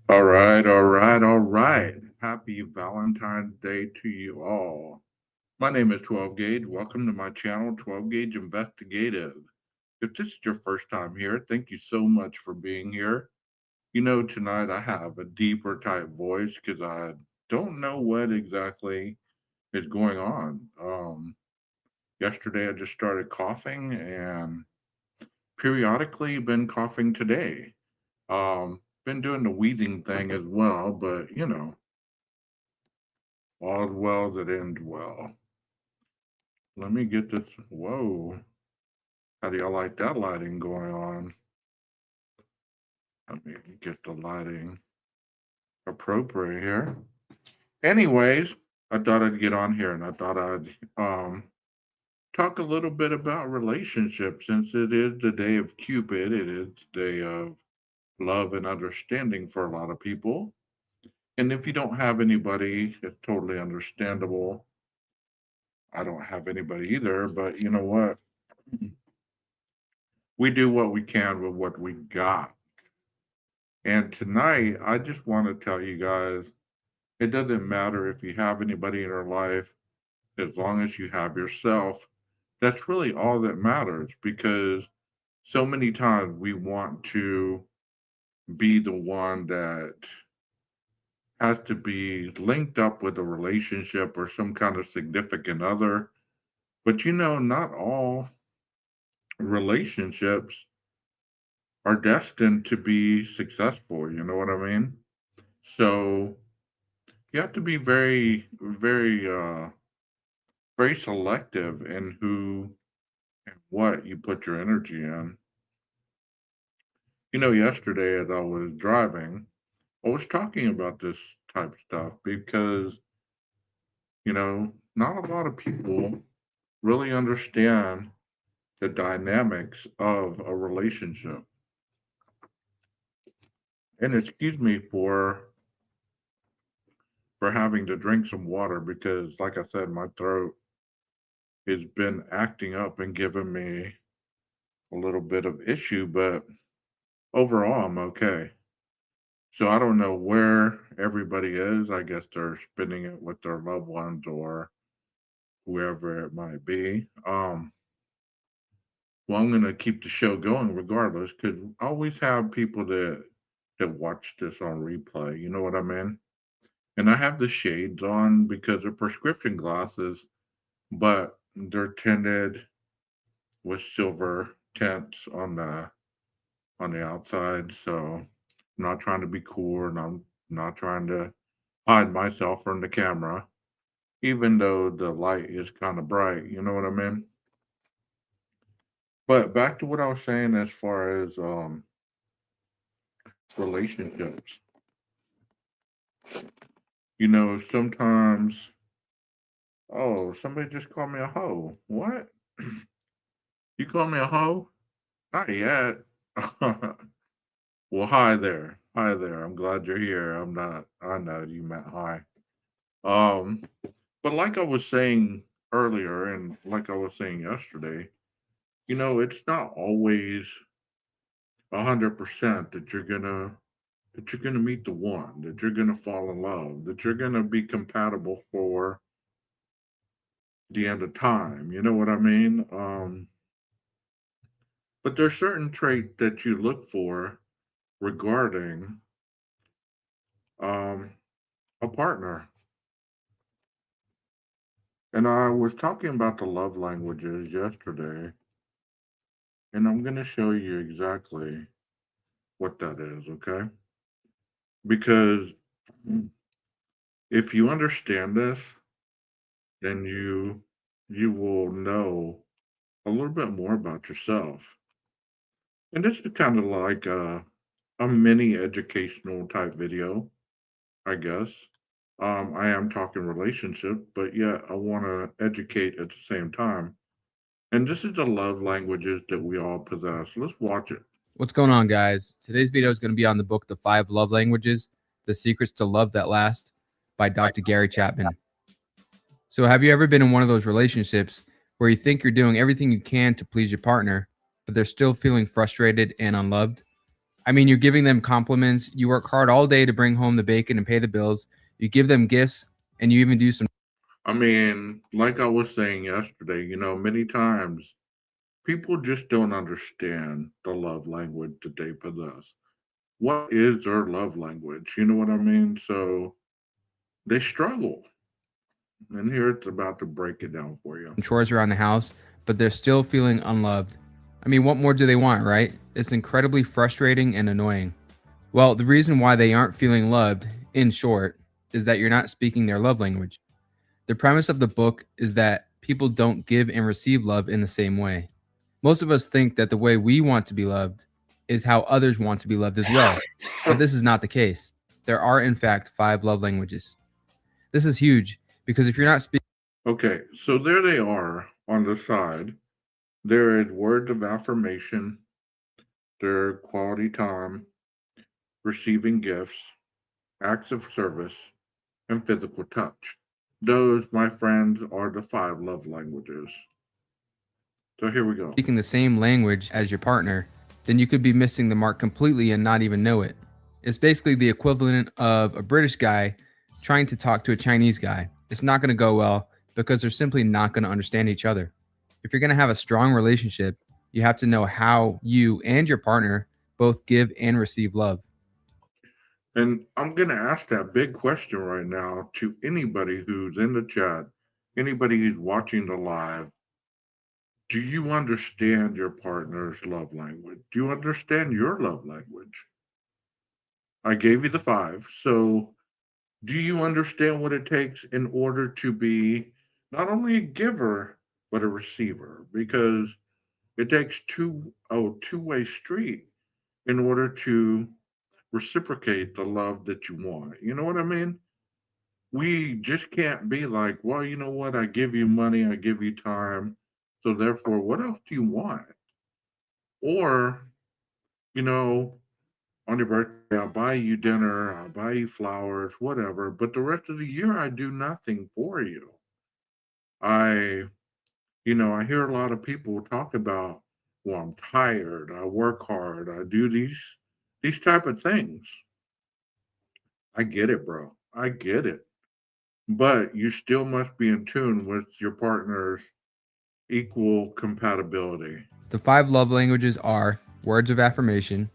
All right. Happy Valentine's Day to you all. My name is 12 Gauge. Welcome to my channel, 12 Gauge Investigative. If this is your first time here, thank you so much for being here. Tonight I have a deeper type voice because I don't know what exactly is going on. Yesterday I just started coughing and periodically been coughing today. Been doing the wheezing thing as well, but all's well that ends well. Let me get this. Whoa. How do y'all like that lighting going on? Let me get the lighting appropriate here. Anyways, I thought I'd get on here and I thought I'd talk a little bit about relationships since it is the day of Cupid. It is the day of love and understanding for a lot of people. And if you don't have anybody, it's totally understandable. I don't have anybody either, but you know what? We do what we can with what we got. And tonight, I just want to tell you guys it doesn't matter if you have anybody in your life, as long as you have yourself. That's really all that matters because so many times we want to be the one that has to be linked up with a relationship or some kind of significant other. But not all relationships are destined to be successful. You know what I mean? So you have to be very selective in who and what you put your energy in. Yesterday as I was driving, I was talking about this type of stuff because, not a lot of people really understand the dynamics of a relationship. And excuse me for having to drink some water because like I said, my throat has been acting up and giving me a little bit of issue, but overall I'm okay. So I don't know where everybody is. I guess they're spending it with their loved ones or whoever it might be. Well, I'm gonna keep the show going regardless, because I always have people that watch this on replay. You know what I mean? And I have the shades on because they're prescription glasses, but they're tinted with silver tints on the outside. So I'm not trying to be cool, and I'm not trying to hide myself from the camera, even though the light is kind of bright. You know what I mean? But back to what I was saying as far as relationships. Sometimes, oh, somebody just called me a hoe. What? You call me a hoe? Not yet. Well, hi there. Hi there. I'm glad you're here. I'm not, I know you meant hi. Um, but like I was saying earlier, and like I was saying yesterday, it's not always 100% that you're gonna meet the one, that you're gonna fall in love, that you're gonna be compatible for the end of time. You know what I mean? But there's certain traits that you look for regarding um, a partner. And I was talking about the love languages yesterday, and I'm gonna show you exactly what that is, okay? Because if you understand this, then you will know a little bit more about yourself. And this is kind of like a mini educational type video, I guess. I am talking relationship, but yet I want to educate at the same time. And this is the love languages that we all possess. Let's watch it. What's going on, guys? Today's video is going to be on the book The Five Love Languages: The Secrets to Love That Last by Dr. Gary Chapman. So, have you ever been in one of those relationships where you think you're doing everything you can to please your partner, but they're still feeling frustrated and unloved? I mean, you're giving them compliments. You work hard all day to bring home the bacon and pay the bills. You give them gifts, and you even do some I mean, like I was saying yesterday, many times people just don't understand the love language that they possess. What is their love language? You know what I mean? So they struggle. And here it's about to break it down for you. chores around the house, but they're still feeling unloved. I mean, what more do they want, right? It's incredibly frustrating and annoying. Well, the reason why they aren't feeling loved, in short, is that you're not speaking their love language. The premise of the book is that people don't give and receive love in the same way. Most of us think that the way we want to be loved is how others want to be loved as well, but this is not the case. There are, in fact, 5 love languages. This is huge because if you're not speaking Okay, so there they are on the side. There is words of affirmation, their quality time, receiving gifts, acts of service, and physical touch. Those, my friends, are the 5 love languages. So here we go. the same language as your partner, then you could be missing the mark completely and not even know it. It's basically the equivalent of a British guy trying to talk to a Chinese guy. It's not going to go well because they're simply not going to understand each other. If you're going to have a strong relationship, you have to know how you and your partner both give and receive love. And I'm going to ask that big question right now to anybody who's in the chat, anybody who's watching the live. Do you understand your partner's love language? Do you understand your love language? I gave you the 5. So, do you understand what it takes in order to be not only a giver, but a receiver? Because it takes two-way street in order to reciprocate the love that you want. You know what I mean? We just can't be like, well, you know what? I give you money, I give you time. So therefore, what else do you want? Or, you know, on your birthday, I'll buy you dinner, I'll buy you flowers, whatever. But the rest of the year, I do nothing for you. I, I hear a lot of people talk about, well, I'm tired, I work hard, I do these type of things. I get it, bro. I get it. But you still must be in tune with your partner's equal compatibility. The 5 love languages are words of affirmation,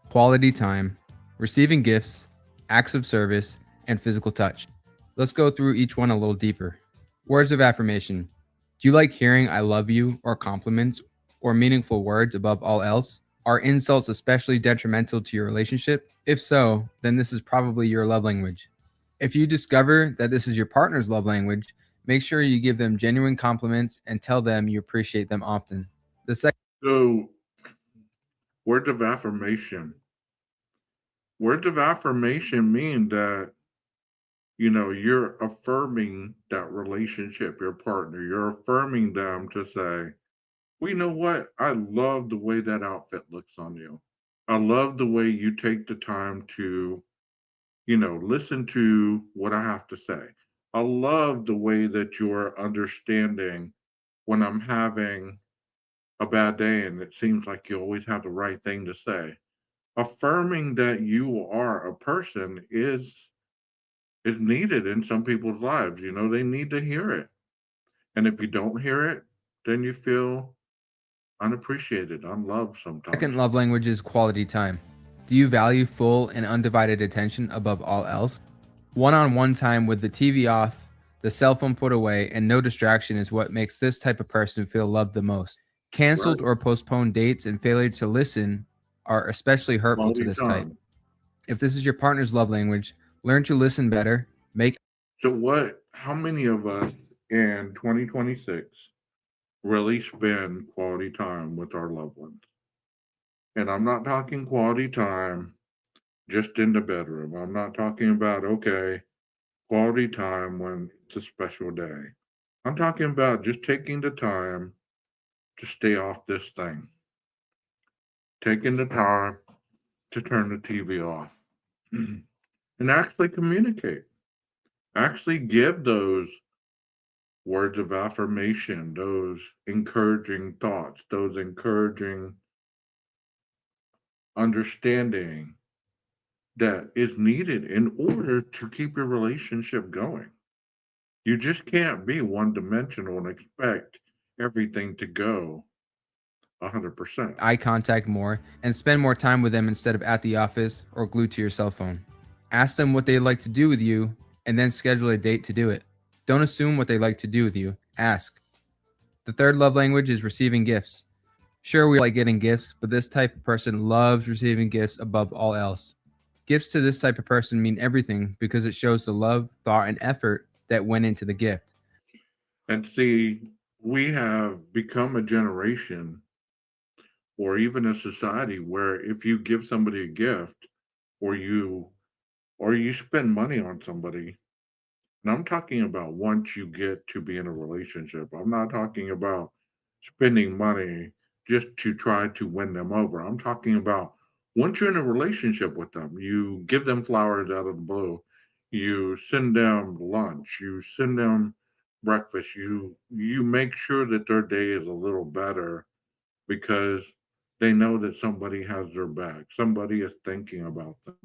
quality time, receiving gifts, acts of service, and physical touch. Let's go through each one a little deeper. Words of affirmation. Do you like hearing I love you or compliments or meaningful words above all else? Are insults especially detrimental to your relationship? If so, then this is probably your love language. If you discover that this is your partner's love language, make sure you give them genuine compliments and tell them you appreciate them often. The second So, words of affirmation. Words of affirmation mean that, you're affirming that relationship, your partner. You're affirming them to say, well, you know what? I love the way that outfit looks on you. I love the way you take the time to, listen to what I have to say. I love the way that you're understanding when I'm having a bad day and it seems like you always have the right thing to say. Affirming that you are a person is needed in some people's lives. They need to hear it. And if you don't hear it, then you feel unappreciated, unloved sometimes. second love language is quality time. Do you value full and undivided attention above all else? One on one time with the TV off, the cell phone put away, and no distraction is what makes this type of person feel loved the most. Canceled Right. or postponed dates and failure to listen are especially hurtful to Quality this type. time. If this is your partner's love language, learn to listen better, make So how many of us in 2026 really spend quality time with our loved ones? And I'm not talking quality time just in the bedroom. I'm not talking about, okay, quality time when it's a special day. I'm talking about just taking the time to stay off this thing, taking the time to turn the TV off and actually communicate, actually give those words of affirmation, those encouraging thoughts, those encouraging understanding that is needed in order to keep your relationship going. You just can't be one dimensional and expect everything to go 100%. eye contact more, and spend more time with them instead of at the office or glued to your cell phone. Ask them what they'd like to do with you, and then schedule a date to do it. Don't assume what they like to do with you. Ask. The third love language is receiving gifts. Sure, we like getting gifts, but this type of person loves receiving gifts above all else. Gifts to this type of person mean everything because it shows the love, thought, and effort that went into the gift. And see, we have become a generation or even a society where if you give somebody a gift or you spend money on somebody, and I'm talking about once you get to be in a relationship. I'm not talking about spending money just to try to win them over. I'm talking about once you're in a relationship with them, you give them flowers out of the blue, you send them lunch, you send them breakfast, you make sure that their day is a little better because they know that somebody has their back. Somebody is thinking about them.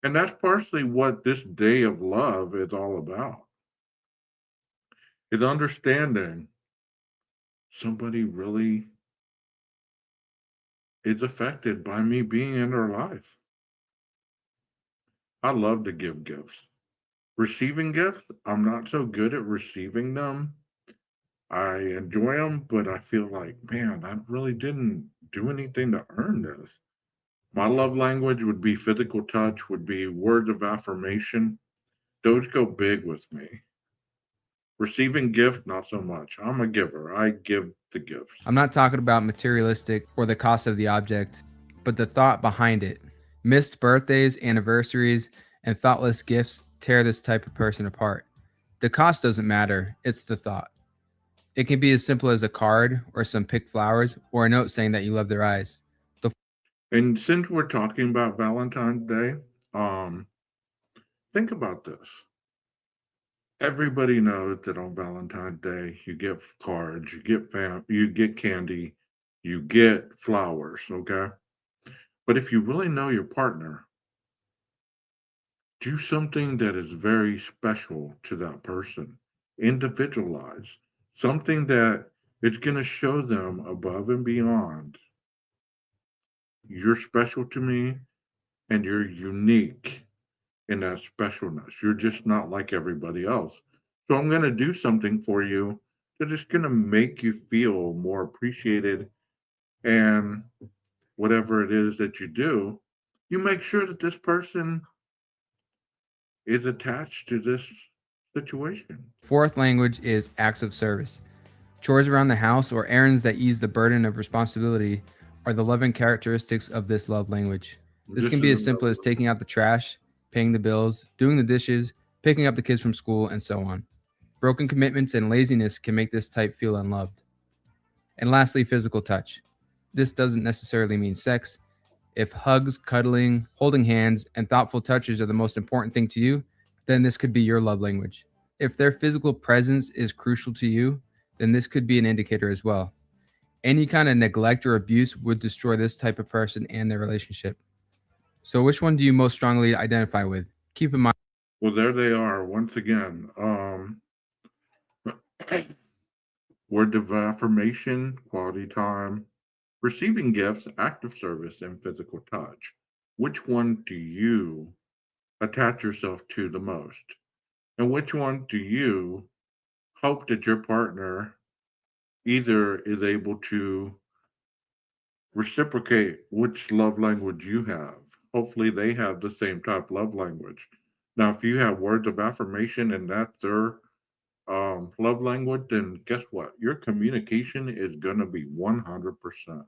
And that's partially what this day of love is all about. Is understanding somebody really is affected by me being in their life. I love to give gifts. Receiving gifts, I'm not so good at receiving them. I enjoy them, but I feel like, man, I really didn't do anything to earn this. My love language would be physical touch, would be words of affirmation. Those go big with me. Receiving gift, not so much. I'm a giver. I give the gifts. I'm not talking about materialistic or the cost of the object, but the thought behind it. Missed birthdays, anniversaries, and thoughtless gifts tear this type of person apart. The cost doesn't matter, it's the thought. It can be as simple as a card or some picked flowers or a note saying that you love their eyes. The And since we're talking about Valentine's Day, um, think about this. Everybody knows that on Valentine's Day you get cards, you get candy, you get flowers, okay? But if you really know your partner, do something that is very special to that person. Individualize something that it's going to show them above and beyond. You're special to me and you're unique in that specialness. You're just not like everybody else. So I'm going to do something for you that is going to make you feel more appreciated. And whatever it is that you do, you make sure that this person is attached to this situation. fourth language is acts of service. Chores around the house or errands that ease the burden of responsibility are the loving characteristics of this love language. This This can is be as simple another as taking out the trash, paying the bills, doing the dishes, picking up the kids from school, and so on. Broken commitments and laziness can make this type feel unloved. And lastly, physical touch. This doesn't necessarily mean sex. If hugs, cuddling, holding hands, and thoughtful touches are the most important thing to you, then this could be your love language. If their physical presence is crucial to you, then this could be an indicator as well. Any kind of neglect or abuse would destroy this type of person and their relationship. So, which one do you most strongly identify with? Keep in mind, well, there they are once again. Word of affirmation, quality time, receiving gifts, active service, and physical touch. Which one do you attach yourself to the most? And which one do you hope that your partner either is able to reciprocate which love language you have? Hopefully, they have the same type love language. Now, if you have words of affirmation and that's their love language, then guess what? Your communication is going to be 100%.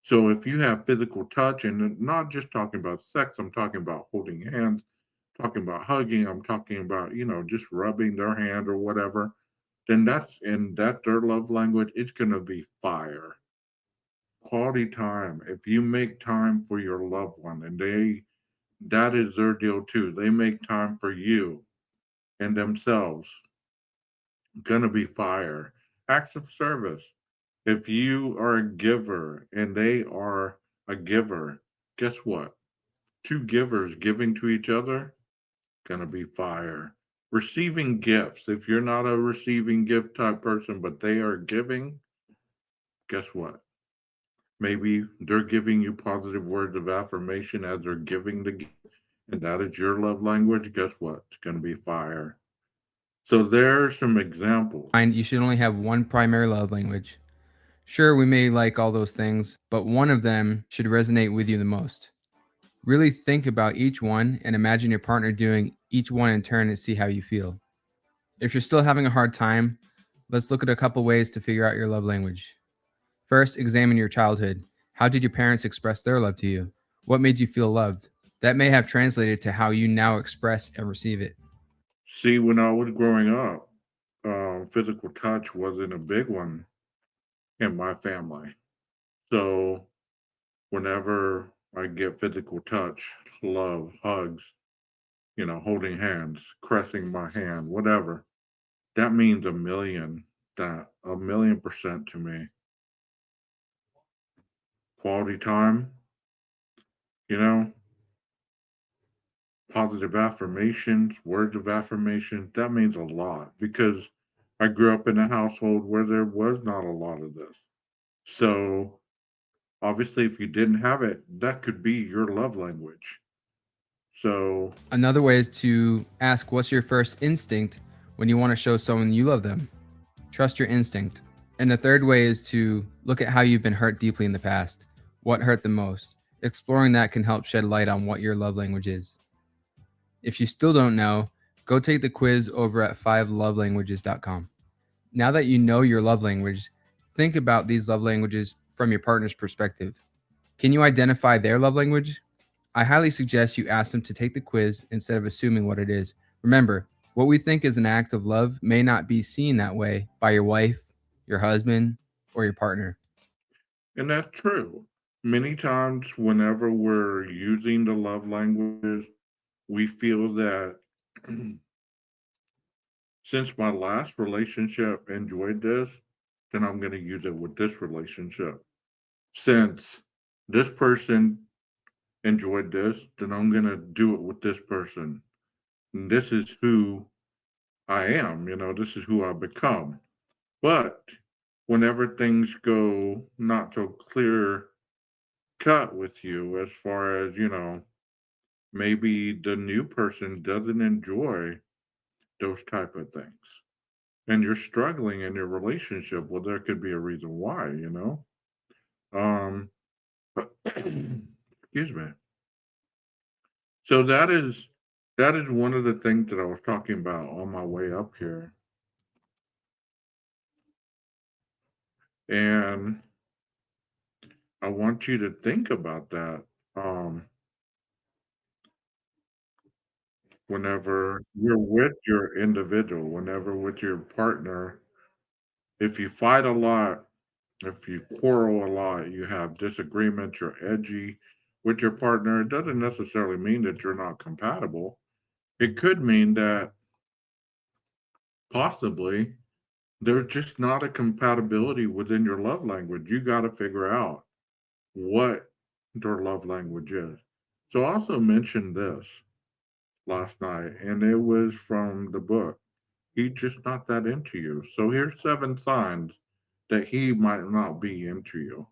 So if you have physical touch, and not just talking about sex, I'm talking about holding hands, talking about hugging, I'm talking about, just rubbing their hand or whatever, then that's their love language. It's going to be fire. Quality time. If you make time for your loved one and that is their deal too. They make time for you and themselves. Gonna be fire. Acts of service. If you are a giver and they are a giver, guess what? Two givers giving to each other, gonna be fire. Receiving gifts, if you're not a receiving gift type person, but they are giving, guess what? Maybe they're giving you positive words of affirmation as they're giving the gift, and that is your love language. Guess what? It's gonna be fire. So there are some examples. And you should only have one primary love language. Sure, we may like all those things, but one of them should resonate with you the most. Really think about each one and imagine your partner doing each one in turn and see how you feel. If you're still having a hard time, let's look at a couple ways to figure out your love language. First, examine your childhood. How did your parents express their love to you? What made you feel loved? That may have translated to how you now express and receive it. See, when I was growing up, physical touch wasn't a big one in my family. So whenever I get physical touch, love, hugs, holding hands, caressing my hand, whatever, that means a million percent to me. Quality time, you know, positive affirmations, words of affirmation, that means a lot because I grew up in a household where there was not a lot of this. So obviously, if you didn't have it, that could be your love language. So, Another way is to ask what's your first instinct when you want to show someone you love them. Trust your instinct. And the third way is to look at how you've been hurt deeply in the past. What hurt the most? Exploring that can help shed light on what your love language is. If you still don't know, go take the quiz over at 5lovelanguages.com. Now that you know your love language, think about these love languages from your partner's perspective. Can you identify their love language? I highly suggest you ask them to take the quiz instead of assuming what it is. Remember, what we think is an act of love may not be seen that way by your wife, your husband, or your partner. and that's true. Many times, whenever we're using the love languages, we feel that since my last relationship enjoyed this, then I'm going to use it with this relationship. Since this person enjoyed this, then I'm going to do it with this person. And this is who I am, this is who I become. But whenever things go not so clear cut with you, as far as, maybe the new person doesn't enjoy those type of things, and you're struggling in your relationship, well, there could be a reason why. Um, excuse me. So that is one of the things that I was talking about on my way up here, and I want you to think about that. Um, Whenever you're with your individual, whenever with your partner, if you fight a lot, if you quarrel a lot, you have disagreements, you're edgy with your partner, it doesn't necessarily mean that you're not compatible. It could mean that possibly there's just not a compatibility within your love language. You got to figure out what their love language is. So I also mentioned this last night, and it was from the book. He's just not that into you. So here's 7 signs that he might not be into you.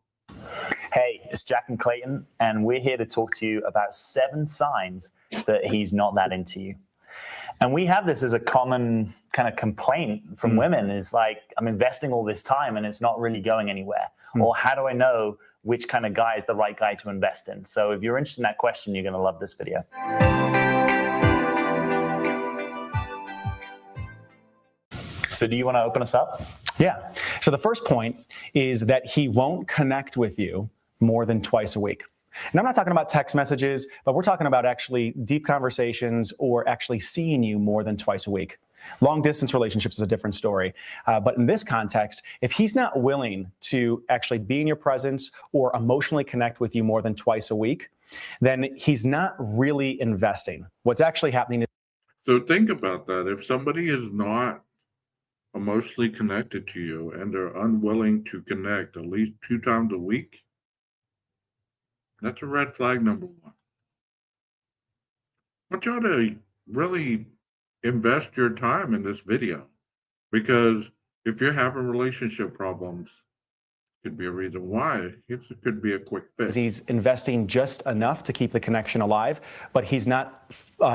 Hey, it's Jack and Clayton, and we're here to talk to you about 7 signs that he's not that into you. And we have this as a common kind of complaint from women is like, I'm investing all this time and it's not really going anywhere. Or how do I know which kind of guy is the right guy to invest in? So if you're interested in that question, you're going to love this video. So do you want to open us up? Yeah. So the first point is that he won't connect with you more than twice a week. And I'm not talking about text messages, but we're talking about actually deep conversations or actually seeing you more than twice a week. Long distance relationships is a different story. But in this context, if he's not willing to actually be in your presence or emotionally connect with you more than twice a week, then he's not really investing. What's actually happening is. So think about that. If somebody is not emotionally connected to you and they're unwilling to connect at least 2 times a week, That's a red flag number one. I want y'all to really invest your time in this video because if you're having relationship problems, could be a reason why. It could be a quick fix. He's investing just enough to keep the connection alive, but he's not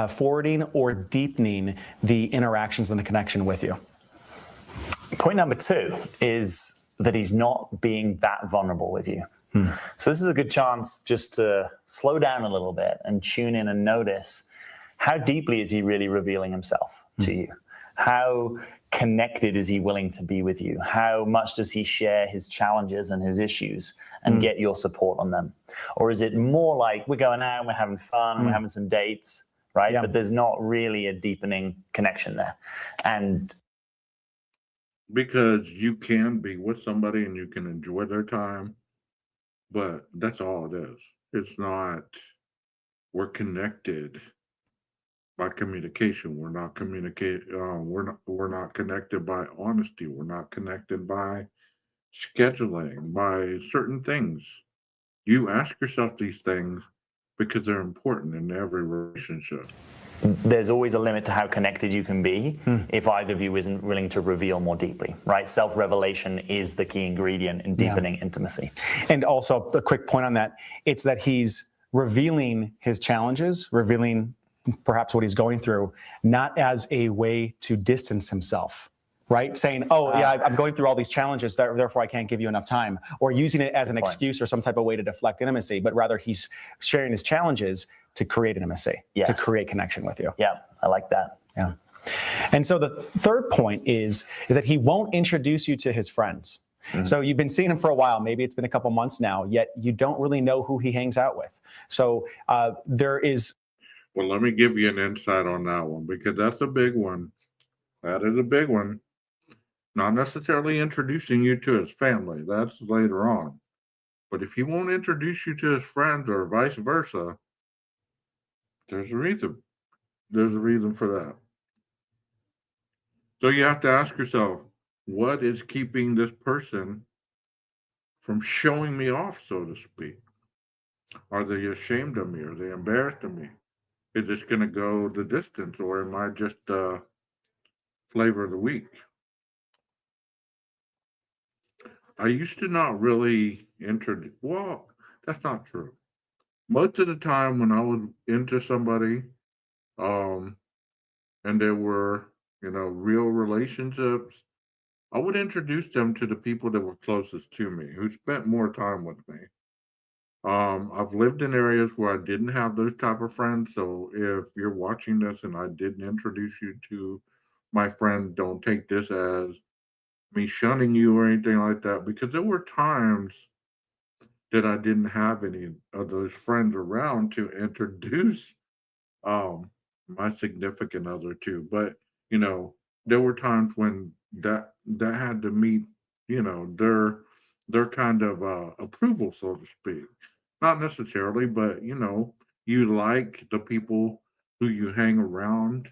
forwarding or deepening the interactions and the connection with you. Point number two is that he's not being that vulnerable with you. So this is a good chance just to slow down a little bit and tune in and notice how deeply is he really revealing himself to you? How connected is he willing to be with you? How much does he share his challenges and his issues and get your support on them? Or is it more like we're going out and we're having fun, we're having some dates, right? Yeah. But there's not really a deepening connection there. And because you can be with somebody and you can enjoy their time, but that's all it is. It's not, we're connected by communication. We're not we're not connected by honesty. We're not connected by scheduling, by certain things. You ask yourself these things because they're important in every relationship. there's always a limit to how connected you can be if either of you isn't willing to reveal more deeply, right? Self-revelation is the key ingredient in deepening intimacy. And also a quick point on that, it's that he's revealing his challenges, revealing perhaps what he's going through, not as a way to distance himself, right? Saying, oh, yeah, I'm going through all these challenges, therefore I can't give you enough time, or using it as an excuse or some type of way to deflect intimacy, but rather he's sharing his challenges to create intimacy, to create connection with you. Yeah, I like that. Yeah. And so the third point is that he won't introduce you to his friends. So you've been seeing him for a while, maybe it's been a couple months now, yet you don't really know who he hangs out with. So there is... Well, let me give you an insight on that one, because that's a big one. That is a big one. Not necessarily introducing you to his family. That's later on. But if he won't introduce you to his friends or vice versa, there's a reason. There's a reason for that. So you have to ask yourself, what is keeping this person from showing me off, so to speak? Are they ashamed of me? Are they embarrassed of me? Is this going to go the distance, or am I just flavor of the week? I used to not really introduce. Well, that's not true. Most of the time when I was into somebody, and there were, real relationships, I would introduce them to the people that were closest to me, who spent more time with me. I've lived in areas where I didn't have those type of friends. So if you're watching this and I didn't introduce you to my friend, don't take this as me shunning you or anything like that, because there were times that I didn't have any of those friends around to introduce my significant other to. But there were times when that had to meet their kind of approval, so to speak. Not necessarily, but you like the people who you hang around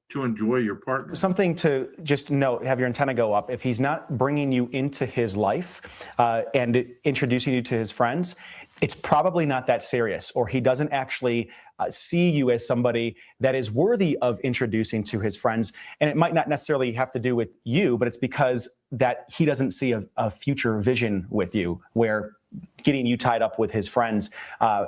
to enjoy your partner. Something to just note, have your antenna go up. If he's not bringing you into his life and introducing you to his friends, it's probably not that serious, or he doesn't actually see you as somebody that is worthy of introducing to his friends. And it might not necessarily have to do with you, but it's because that he doesn't see a future vision with you, where getting you tied up with his friends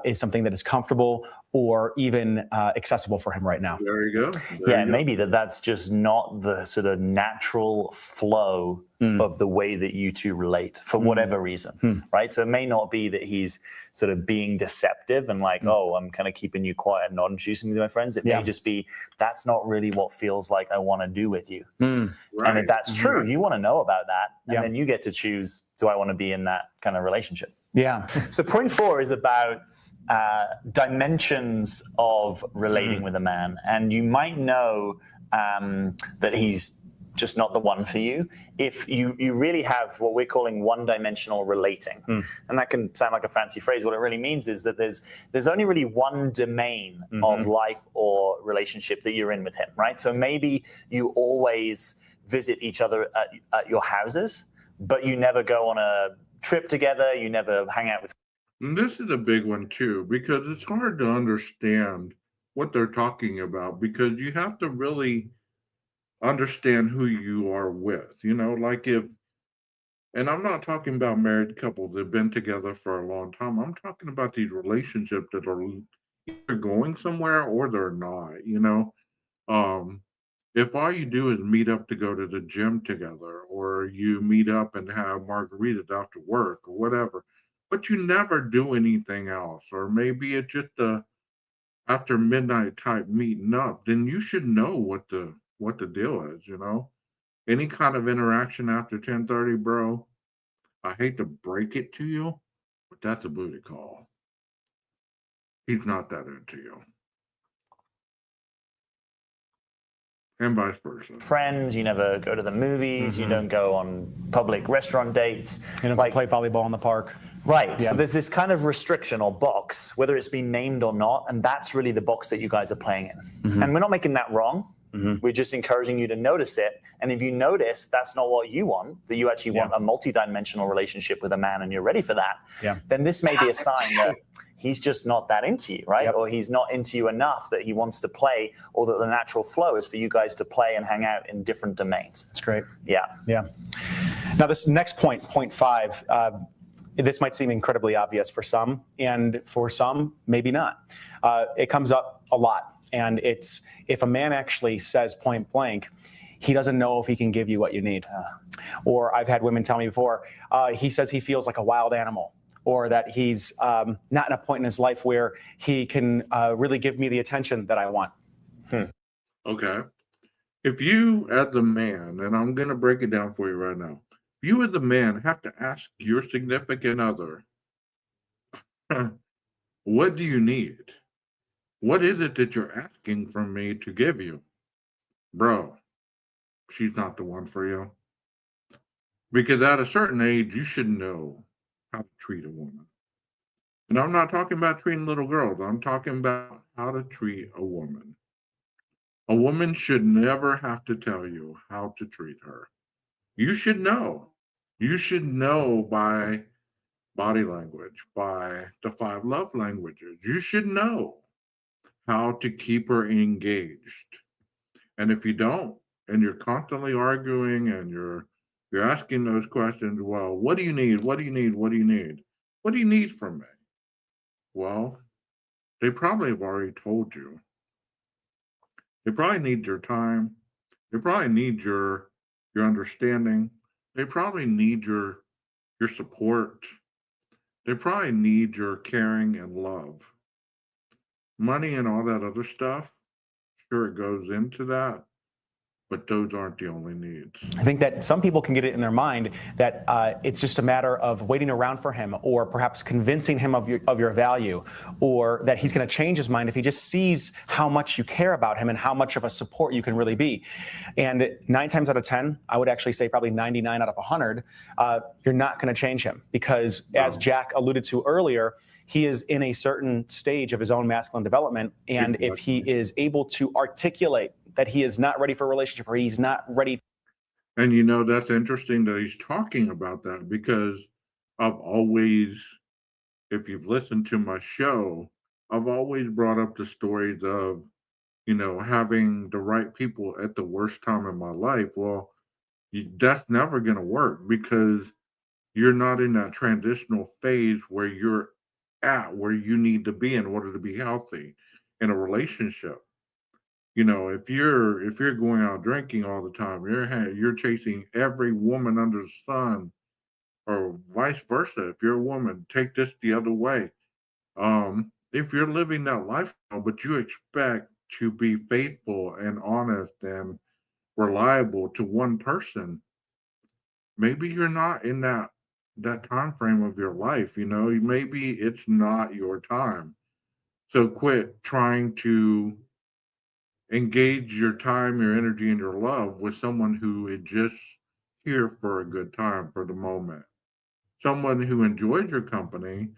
is something that is comfortable or even accessible for him right now. There you go. Maybe that's just not the sort of natural flow of the way that you two relate for whatever reason, right? So it may not be that he's sort of being deceptive and like, oh, I'm kind of keeping you quiet and not introducing me to my friends. It may just be, that's not really what feels like I want to do with you. Right. And if that's true, you want to know about that. And then you get to choose, do I want to be in that kind of relationship? Yeah. So point 4 is about dimensions of relating with a man. And you might know that he's just not the one for you if you really have what we're calling one-dimensional relating. And that can sound like a fancy phrase. What it really means is that there's only really one domain of life or relationship that you're in with him, right? So maybe you always visit each other at your houses, but you never go on a trip together, you never hang out with. And this is a big one too, because it's hard to understand what they're talking about because you have to really understand who you are with. Like if, and I'm not talking about married couples that have been together for a long time. I'm talking about these relationships that are either going somewhere or they're not. Um, if all you do is meet up to go to the gym together, or you meet up and have margaritas after work or whatever, but you never do anything else, or maybe it's just a after midnight type meeting up, then you should know what the deal is. Any kind of interaction after 10:30, bro, I hate to break it to you, but that's a booty call. He's not that into you. And vice versa. Friends, you never go to the movies, you don't go on public restaurant dates. You don't play volleyball in the park. Right. Yeah. So there's this kind of restriction or box, whether it's been named or not, and that's really the box that you guys are playing in. And we're not making that wrong. We're just encouraging you to notice it. And if you notice that's not what you want, that you actually want a multidimensional relationship with a man and you're ready for that, then this may be a sign that he's just not that into you, right? Or he's not into you enough that he wants to play, or that the natural flow is for you guys to play and hang out in different domains. That's great. Yeah. Yeah. Now, this next point, point 5, this might seem incredibly obvious for some, and for some, maybe not. It comes up a lot. And it's, if a man actually says point blank, he doesn't know if he can give you what you need. Or I've had women tell me before, he says he feels like a wild animal, or that he's not in a point in his life where he can really give me the attention that I want. Okay. If you, as a man, and I'm going to break it down for you right now, if you, as a man, have to ask your significant other, what do you need? What is it that you're asking from me to give you? Bro, she's not the one for you. Because at a certain age, you should know how to treat a woman. And I'm not talking about treating little girls, I'm talking about how to treat a woman. A woman should never have to tell you how to treat her. You should know. You should know by body language, by the 5 love languages. You should know how to keep her engaged. And if you don't, and you're constantly arguing and you're asking those questions, well, what do you need? What do you need? What do you need? What do you need from me? Well, they probably have already told you. They probably need your time. They probably need your understanding. They probably need your support. They probably need your caring and love. Money and all that other stuff, sure it goes into that, but those aren't the only needs. I think that some people can get it in their mind that it's just a matter of waiting around for him, or perhaps convincing him of your value, or that he's going to change his mind if he just sees how much you care about him and how much of a support you can really be. And 9 times out of 10, I would actually say probably 99 out of 100, you're not going to change him, because as Jack alluded to earlier, he is in a certain stage of his own masculine development. And if he is able to articulate that he is not ready for a relationship, or he's not ready. And that's interesting that he's talking about that, because I've always, if you've listened to my show, I've always brought up the stories of, having the right people at the worst time in my life. Well, that's never going to work, because you're not in that transitional phase where you're at where you need to be in order to be healthy in a relationship. If you're going out drinking all the time, you're chasing every woman under the sun, or vice versa. If you're a woman, take this the other way. If you're living that lifestyle, but you expect to be faithful and honest and reliable to one person, maybe you're not in that time frame of your life. Maybe it's not your time. So quit trying to engage your time, your energy, and your love with someone who is just here for a good time, for the moment. Someone who enjoys your company,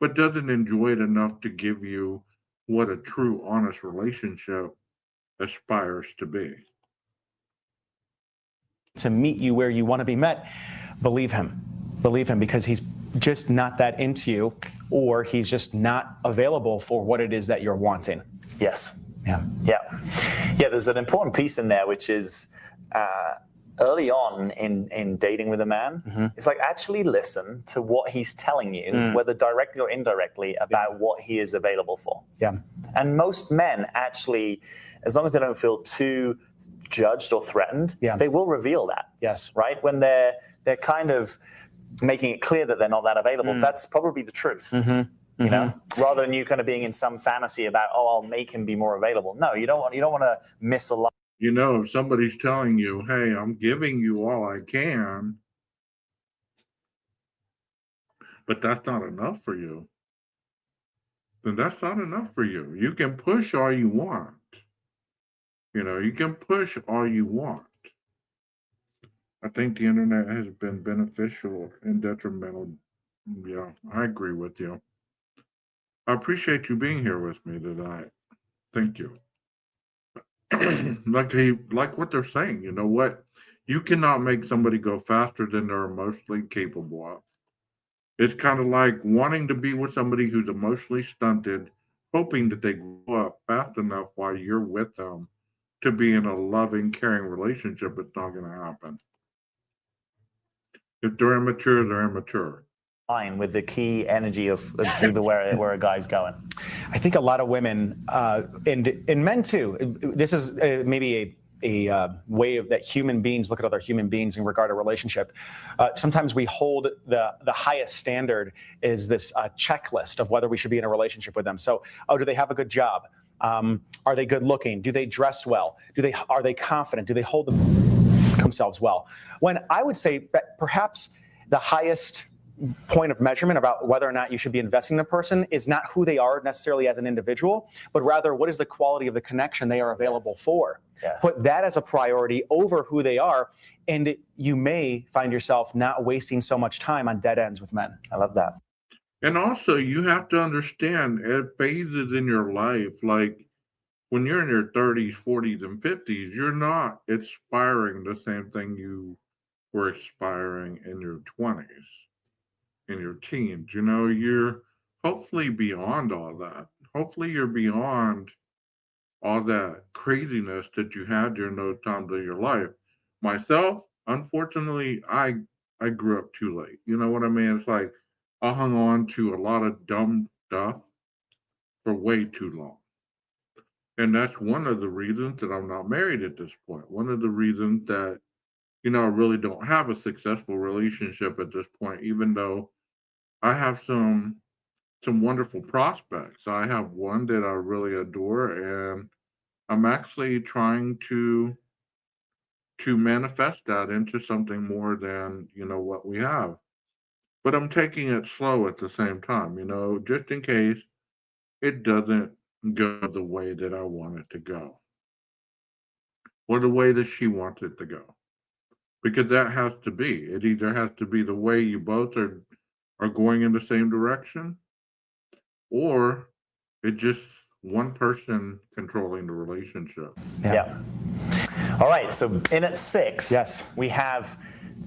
but doesn't enjoy it enough to give you what a true, honest relationship aspires to be. To meet you where you want to be met, believe him, because he's just not that into you, or he's just not available for what it is that you're wanting. Yes. Yeah. Yeah, there's an important piece in there, which is early on in dating with a man, it's like actually listen to what he's telling you, whether directly or indirectly, about what he is available for. Yeah. And most men actually, as long as they don't feel too judged or threatened, they will reveal that. Yes. Right? When they're kind of making it clear that they're not that available, that's probably the truth. You know, rather than you kind of being in some fantasy about, oh, I'll make him be more available. No, you don't want to miss a lot. You know, if somebody's telling you, hey, I'm giving you all I can, but that's not enough for you, then that's not enough for you. You can push all you want. You know, you can push all you want. I think the internet has been beneficial and detrimental. Yeah, I agree with you. I appreciate you being here with me tonight. Thank you. Like what they're saying, you know what? You cannot make somebody go faster than they're emotionally capable of. It's kind of like wanting to be with somebody who's emotionally stunted, hoping that they grow up fast enough while you're with them to be in a loving, caring relationship. It's not going to happen. If they're immature, they're immature. With the key energy of where a guy's going. I think a lot of women and men too. This is maybe a way of that human beings look at other human beings in regard to relationship. Sometimes we hold the highest standard is this checklist of whether we should be in a relationship with them. So, do they have a good job? Are they good looking? Do they dress well? Are they confident? Do they hold themselves well? When I would say that perhaps the highest point of measurement about whether or not you should be investing in a person is not who they are necessarily as an individual, but rather what is the quality of the connection they are available for. Yes. Put that as a priority over who they are, and you may find yourself not wasting so much time on dead ends with men. I love that. And also, you have to understand at phases in your life, like when you're in your 30s, 40s, and 50s, you're not aspiring the same thing you were aspiring in your 20s, in your teens. You know, you're hopefully beyond all that. Hopefully, you're beyond all that craziness that you had during those times of your life. Myself, unfortunately, I grew up too late. You know what I mean? It's like I hung on to a lot of dumb stuff for way too long. And that's one of the reasons that I'm not married at this point. One of the reasons that, you know, I really don't have a successful relationship at this point, even though I have some wonderful prospects. I have one that I really adore, and I'm actually trying to manifest that into something more than, you know, what we have. But I'm taking it slow at the same time, you know, just in case it doesn't go the way that I want it to go, or the way that she wants it to go. Because that has to be. It either has to be the way you both are going in the same direction, or it just one person controlling the relationship. Yeah. All right. So in at 6, Yes. we have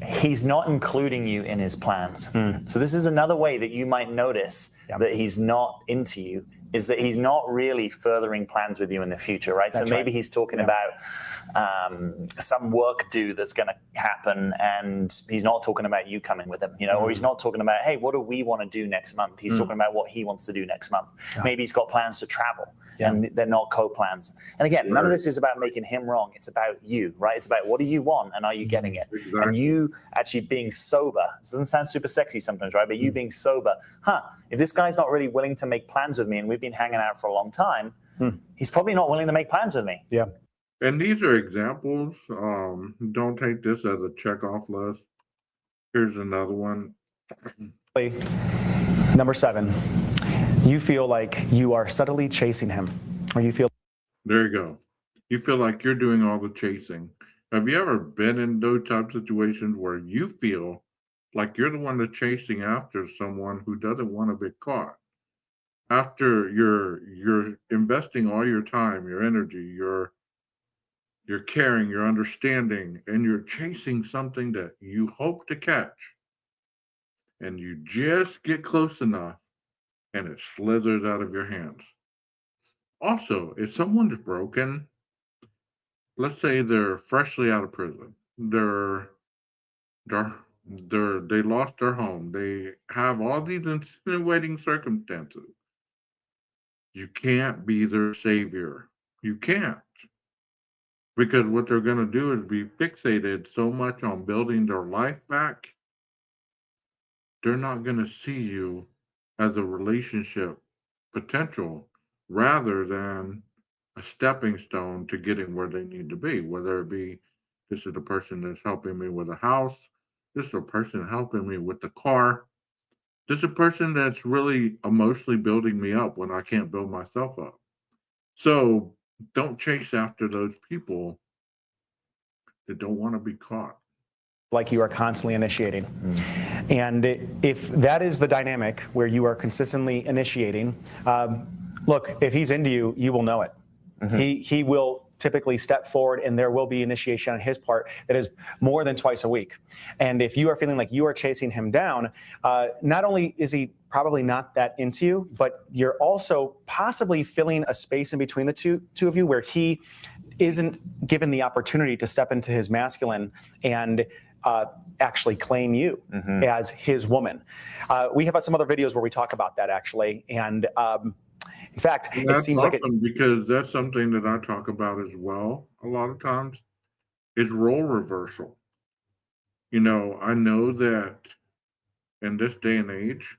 he's not including you in his plans. So this is another way that you might notice that he's not into you, is that he's not really furthering plans with you in the future, right? That's so maybe right. he's talking about some work due that's going to happen, and he's not talking about you coming with him, you know, or he's not talking about, hey, what do we want to do next month? He's talking about what he wants to do next month. Maybe he's got plans to travel, and they're not co-plans. And again, none of this is about making him wrong. It's about you, right? It's about what do you want, and are you getting it? Exactly. And you actually being sober. This doesn't sound super sexy sometimes, right? But you being sober, if this guy's not really willing to make plans with me, and we've been hanging out for a long time, he's probably not willing to make plans with me. Yeah. And these are examples. Don't take this as a check off list. Here's another one. Number 7, you feel like you are subtly chasing him, or you feel. There you go. You feel like you're doing all the chasing. Have you ever been in those type of situations where you feel like you're the one that's chasing after someone who doesn't want to be caught? After you're investing all your time, your energy, your caring, your understanding, and you're chasing something that you hope to catch. and you just get close enough and it slithers out of your hands. Also, if someone's broken, let's say they're freshly out of prison, they're they lost their home, they have all these insinuating circumstances. You can't be their savior. You can't. Because what they're going to do is be fixated so much on building their life back, they're not going to see you as a relationship potential rather than a stepping stone to getting where they need to be. Whether it be this is the person that's helping me with a house, this is a person helping me with the car, this is a person that's really emotionally building me up when I can't build myself up. So don't chase after those people that don't want to be caught. Like you are constantly initiating. And if that is the dynamic where you are consistently initiating, look, if he's into you, you will know it. He will typically step forward and there will be initiation on his part that is more than twice a week. And if you are feeling like you are chasing him down, not only is he probably not that into you, but you're also possibly filling a space in between the two of you where he isn't given the opportunity to step into his masculine and actually claim you as his woman. We have some other videos where we talk about that actually. And in fact, it seems like because that's something that I talk about as well a lot of times is role reversal. You know, I know that in this day and age,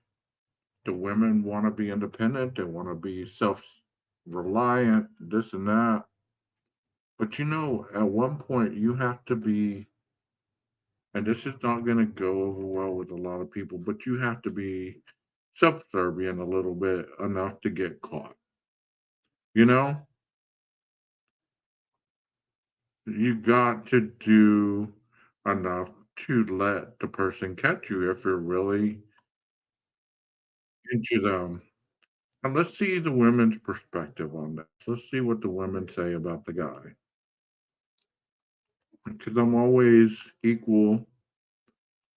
the women want to be independent, they want to be self-reliant, this and that. But you know, at one point you have to be, and this is not going to go over well with a lot of people, but you have to be subservient a little bit enough to get caught. You know, you got to do enough to let the person catch you if you're really into them. And let's see the women's perspective on this. Let's see what the women say about the guy. Because I'm always equal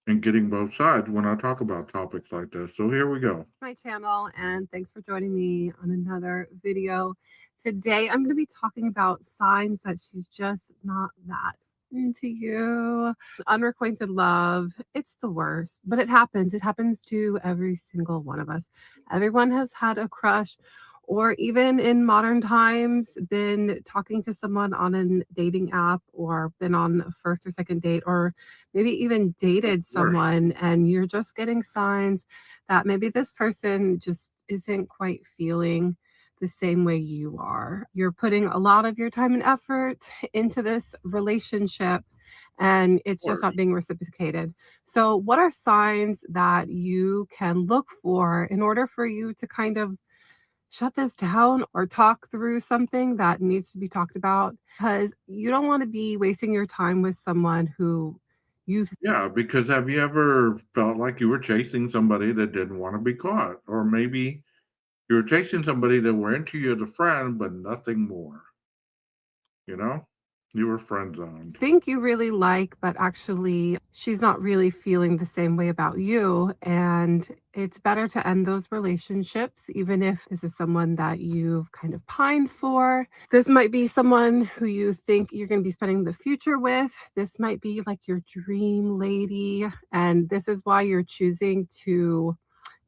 in getting both sides when I talk about topics like this. So here we go. My channel, and thanks for joining me on another video. Today I'm going to be talking about signs that she's just not that into you. Unrequited love, it's the worst, but it happens to every single one of us. Everyone has had a crush, or even in modern times been talking to someone on a dating app, or been on a first or second date, or maybe even dated someone, and you're just getting signs that maybe this person just isn't quite feeling the same way you are. You're putting a lot of your time and effort into this relationship and it's just not being reciprocated. So what are signs that you can look for in order for you to kind of shut this down or talk through something that needs to be talked about? Because you don't want to be wasting your time with someone who you Yeah, because have you ever felt like you were chasing somebody that didn't want to be caught? Or maybe you were chasing somebody that were into you as a friend, but nothing more. You know? You were friend zoned. think you really like, but actually she's not really feeling the same way about you. And it's better to end those relationships, even if this is someone that you've kind of pined for. This might be someone who you think you're going to be spending the future with. This might be like your dream lady. And this is why you're choosing to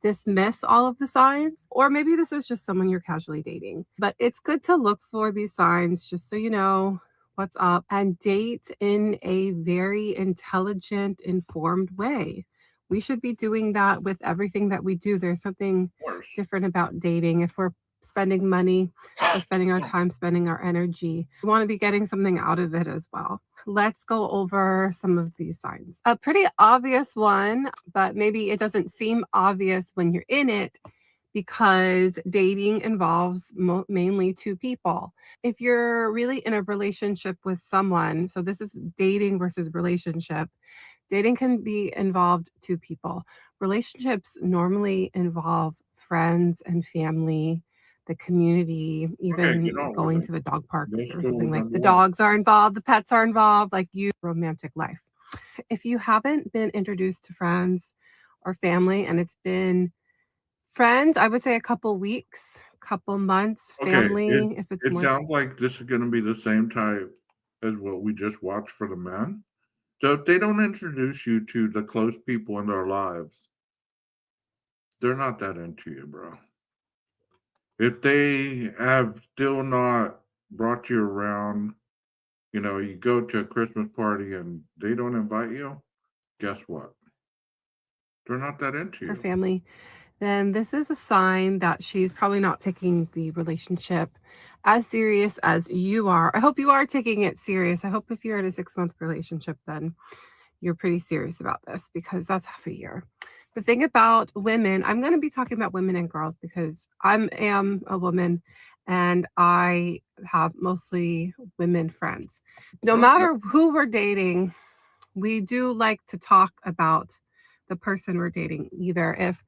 dismiss all of the signs. Or maybe this is just someone you're casually dating. But it's good to look for these signs just so you know what's up and date in a very intelligent, informed way. We should be doing that with everything that we do. There's something different about dating. If we're spending money, we're spending our time, spending our energy, we want to be getting something out of it as well. Let's go over some of these signs. A pretty obvious one, but maybe it doesn't seem obvious when you're in it, because dating involves mainly two people. If you're really in a relationship with someone, so this is dating versus relationship, dating can be involved two people. Relationships normally involve friends and family, the community, even going to the dog parks or something. Like the dogs are involved, the pets are involved, like you romantic life. If you haven't been introduced to friends or family, and it's been friends, I would say a couple weeks, couple months, Okay, family, if it's it more. sounds like this is going to be the same type as what we just watched for the men. So if they don't introduce you to the close people in their lives, they're not that into you, bro. If they have still not brought you around, you go to a Christmas party and they don't invite you, guess what? They're not that into Her you. family, then this is a sign that she's probably not taking the relationship as serious as you are. I hope you are taking it serious. I hope if you're in a 6-month relationship, then you're pretty serious about this because that's half a year. The thing about women, I'm going to be talking about women and girls because I am a woman and I have mostly women friends. No Okay. matter who we're dating, we do like to talk about the person we're dating, either if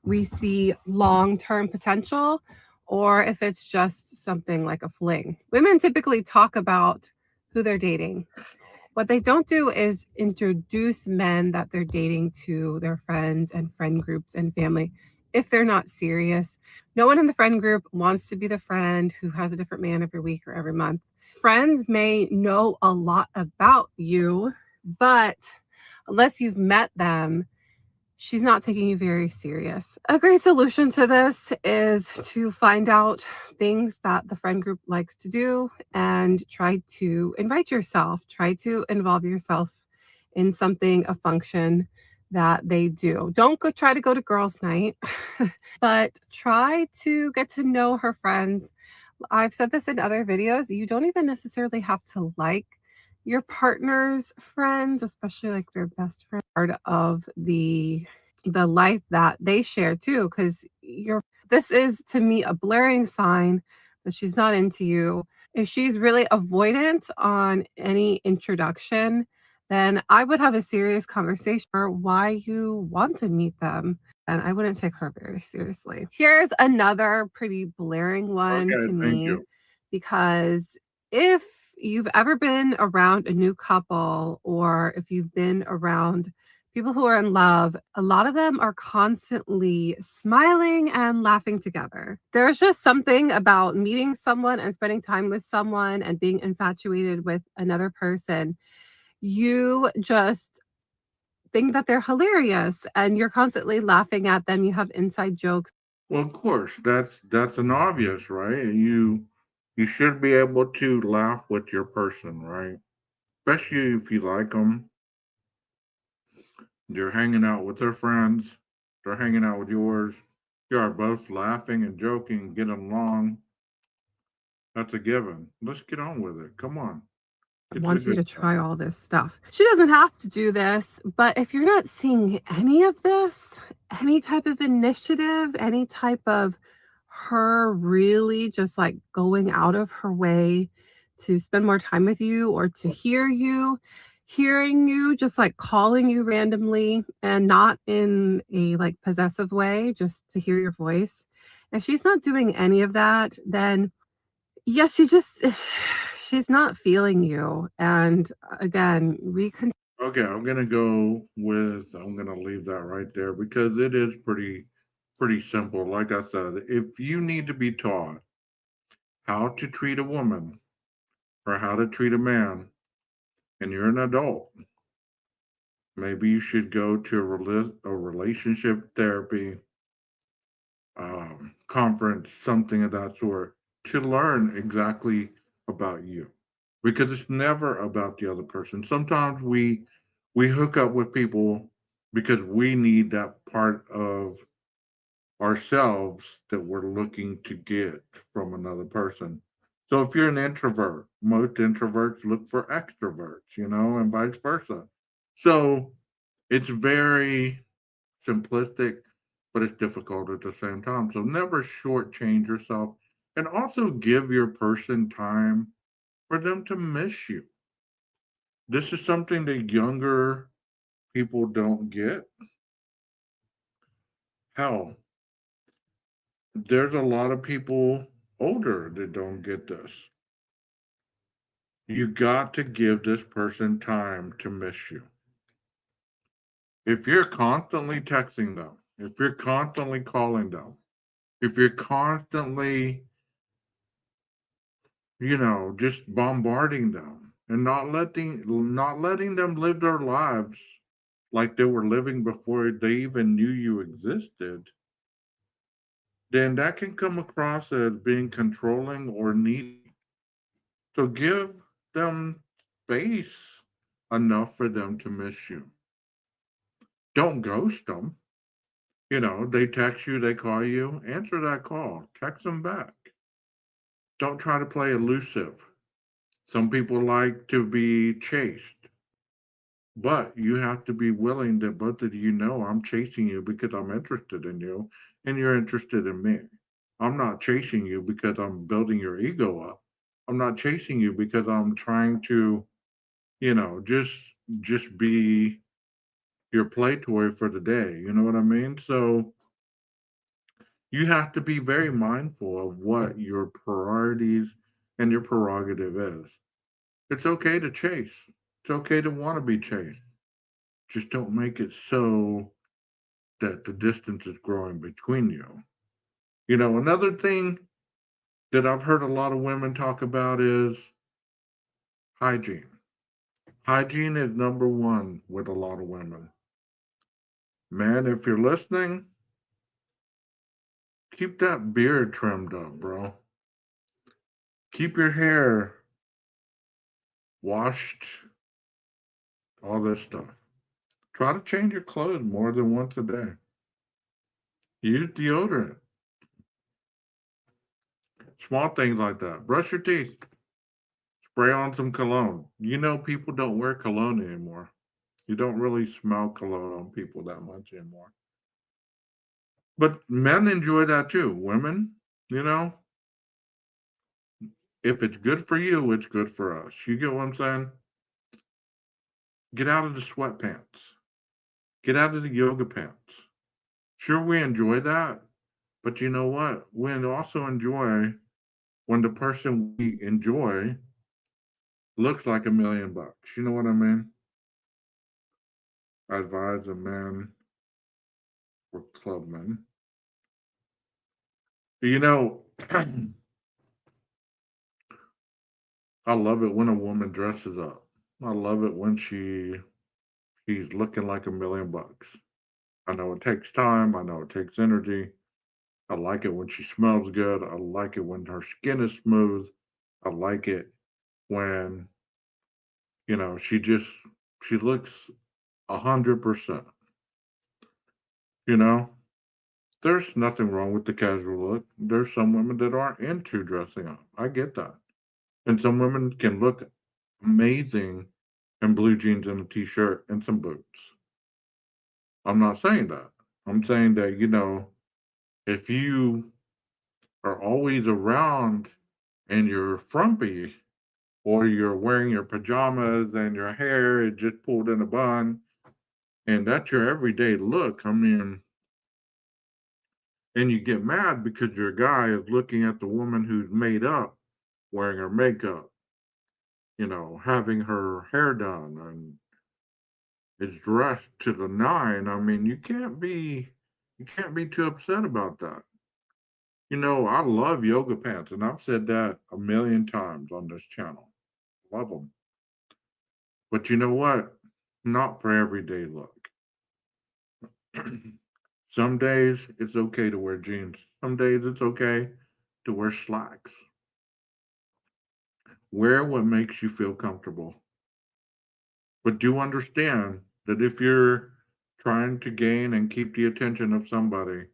we see long-term potential or if it's just something like a fling. Women typically talk about who they're dating. What they don't do is introduce men that they're dating to their friends and friend groups and family if they're not serious. No one in the friend group wants to be the friend who has a different man every week or every month. Friends may know a lot about you, but unless you've met them, she's not taking you very serious. A great solution to this is to find out things that the friend group likes to do and try to invite yourself, try to involve yourself in something, a function that they do. Don't go try to go to girls' night, but try to get to know her friends. I've said this in other videos. You don't even necessarily have to like your partner's friends, especially like their best friend, part of the life that they share too, because you're this is to me a blaring sign that she's not into you. If she's really avoidant on any introduction, then I would have a serious conversation or why you want to meet them. And I wouldn't take her very seriously. Here's another pretty blaring one Okay, to thank me you. because if you've ever been around a new couple or if you've been around people who are in love, a lot of them are constantly smiling and laughing together. There's just something about meeting someone and spending time with someone and being infatuated with another person. You just think that they're hilarious and you're constantly laughing at them. You have inside jokes. Well, of course, that's an obvious, right? You should be able to laugh with your person, right? Especially if you like them. You're hanging out with their friends. They're hanging out with yours. You are both laughing and joking, getting along. That's a given. Let's get on with it. Come on. Get to the Wants you good to stuff. try all this stuff. She doesn't have to do this, but if you're not seeing any of this, any type of initiative, any type of her really just like going out of her way to spend more time with you or to hear you, hearing you, just like calling you randomly and not in a like possessive way, just to hear your voice. If she's not doing any of that, then yeah, she just she's not feeling you, and again, Okay, I'm gonna leave that right there because it is pretty simple. Like I said, if you need to be taught how to treat a woman or how to treat a man and you're an adult, maybe you should go to a relationship therapy conference, something of that sort, to learn exactly about you. Because it's never about the other person. Sometimes we hook up with people because we need that part of ourselves that we're looking to get from another person. So if you're an introvert, most introverts look for extroverts, and vice versa. So it's very simplistic, but it's difficult at the same time. So never shortchange yourself and also give your person time for them to miss you. This is something that younger people don't get. Hell, there's a lot of people older that don't get this. You got to give this person time to miss you. If you're constantly texting them, if you're constantly calling them, if you're constantly, just bombarding them and not letting them live their lives like they were living before they even knew you existed, then that can come across as being controlling or needy. So give them space enough for them to miss you. Don't ghost them. They text you, they call you, answer that call, text them back. Don't try to play elusive. Some people like to be chased, but you have to be willing that both of you know I'm chasing you because I'm interested in you and you're interested in me. I'm not chasing you because I'm building your ego up. I'm not chasing you because I'm trying to, just be your play toy for the day. You know what I mean? So you have to be very mindful of what your priorities and your prerogative is. It's okay to chase. It's okay to want to be chased. Just don't make it so that the distance is growing between you. Another thing that I've heard a lot of women talk about is hygiene. Hygiene is number one with a lot of women. Man, if you're listening, keep that beard trimmed up, bro. Keep your hair washed, all this stuff. Try to change your clothes more than once a day. Use deodorant. Small things like that. Brush your teeth. Spray on some cologne. People don't wear cologne anymore. You don't really smell cologne on people that much anymore. But men enjoy that too. Women, you know, if it's good for you, it's good for us. You get what I'm saying? Get out of the sweatpants. Get out of the yoga pants. Sure, we enjoy that. But you know what? We also enjoy when the person we enjoy looks like $1 million. You know what I mean? I advise a man or clubman. You know, I love it when a woman dresses up. I love it when she's looking like $1 million. I know it takes time. I know it takes energy. I like it when she smells good. I like it when her skin is smooth. I like it when she looks 100%. You know, there's nothing wrong with the casual look. There's some women that aren't into dressing up. I get that. And some women can look amazing in blue jeans and a t-shirt and some boots. I'm not saying that. I'm saying that, if you are always around and you're frumpy or you're wearing your pajamas and your hair is just pulled in a bun and that's your everyday look, I mean, and you get mad because your guy is looking at the woman who's made up, wearing her makeup, having her hair done and is dressed to the nine. I mean, you can't be too upset about that. I love yoga pants, and I've said that a million times on this channel. Love them. But you know what? Not for everyday look. Some days it's okay to wear jeans. Some days it's okay to wear slacks. Wear what makes you feel comfortable. But do understand that if you're trying to gain and keep the attention of somebody,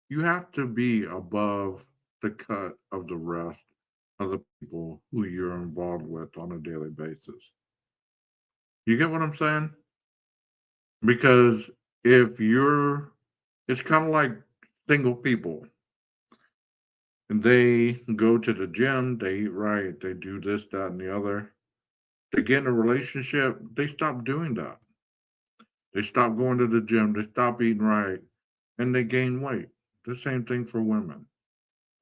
you have to be above the cut of the rest of the people who you're involved with on a daily basis. You get what I'm saying? Because if you're, it's kind of like single people. And they go to the gym, they eat right, they do this, that, and the other. They get in a relationship, they stop doing that. They stop going to the gym, they stop eating right, and they gain weight. The same thing for women.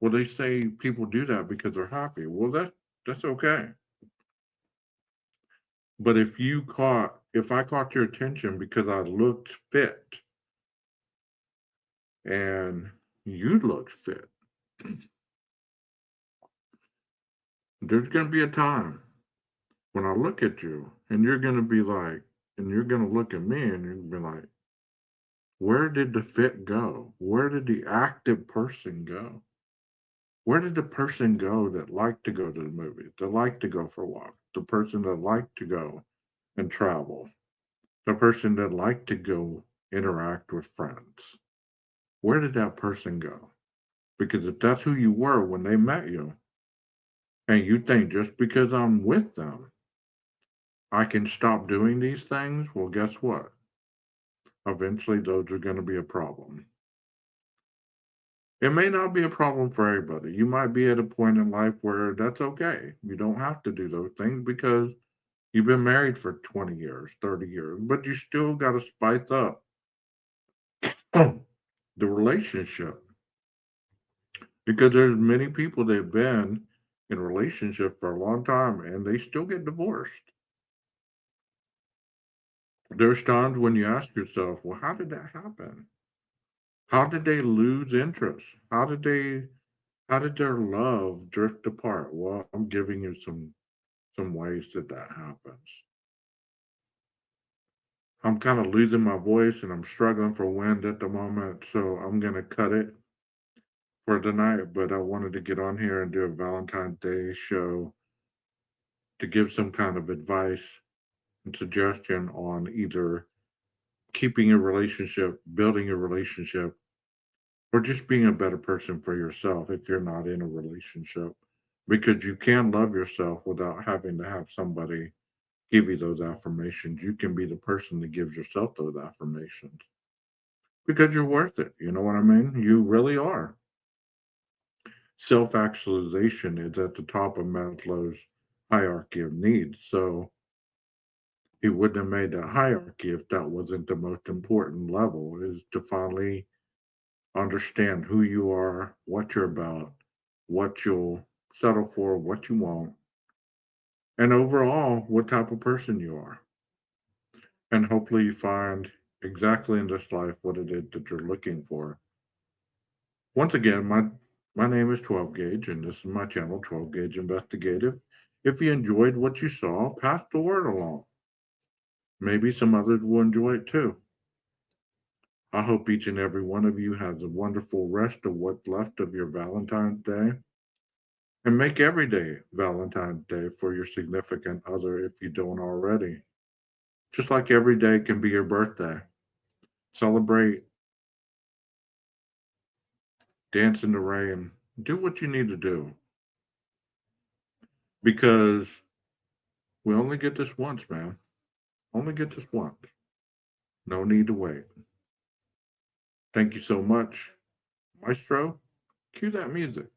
Well, they say people do that because they're happy. Well, that's okay. But if you caught if I caught your attention because I looked fit and you looked fit, there's going to be a time when I look at you and you're going to be like, and you're going to look at me and you're going to be like, where did the fit go? Where did the active person go? Where did the person go that liked to go to the movies, that liked to go for a walk, the person that liked to go and travel, the person that liked to go interact with friends? Where did that person go? Because if that's who you were when they met you, and you think just because I'm with them, I can stop doing these things, well, guess what? Eventually, those are going to be a problem. It may not be a problem for everybody. You might be at a point in life where that's okay. You don't have to do those things because you've been married for 20 years, 30 years, but you still got to spice up the relationship because there's many people that have been in a relationship for a long time and they still get divorced. There's times when you ask yourself, well, how did that happen? How did they lose interest? How did their love drift apart? Well, I'm giving you some ways that happens. I'm kind of losing my voice and I'm struggling for wind at the moment, so I'm gonna cut it for tonight. But I wanted to get on here and do a Valentine's Day show to give some kind of advice and suggestion on either keeping a relationship, building a relationship, or just being a better person for yourself if you're not in a relationship. Because you can love yourself without having to have somebody give you those affirmations. You can be the person that gives yourself those affirmations because you're worth it. You know what I mean? You really are. Self actualization is at the top of Maslow's hierarchy of needs. So he wouldn't have made that hierarchy if that wasn't the most important level, is to finally understand who you are, what you're about, what you'll settle for, what you want, and overall, what type of person you are. And hopefully, you find exactly in this life what it is that you're looking for. Once again, my name is 12 Gauge, and this is my channel, 12 Gauge Investigative. If you enjoyed what you saw, pass the word along. Maybe some others will enjoy it too. I hope each and every one of you has a wonderful rest of what's left of your Valentine's Day. And make every day Valentine's Day for your significant other if you don't already. Just like every day can be your birthday. Celebrate, dance in the rain, do what you need to do. Because we only get this once, man. Only get this once. No need to wait. Thank you so much. Maestro, cue that music.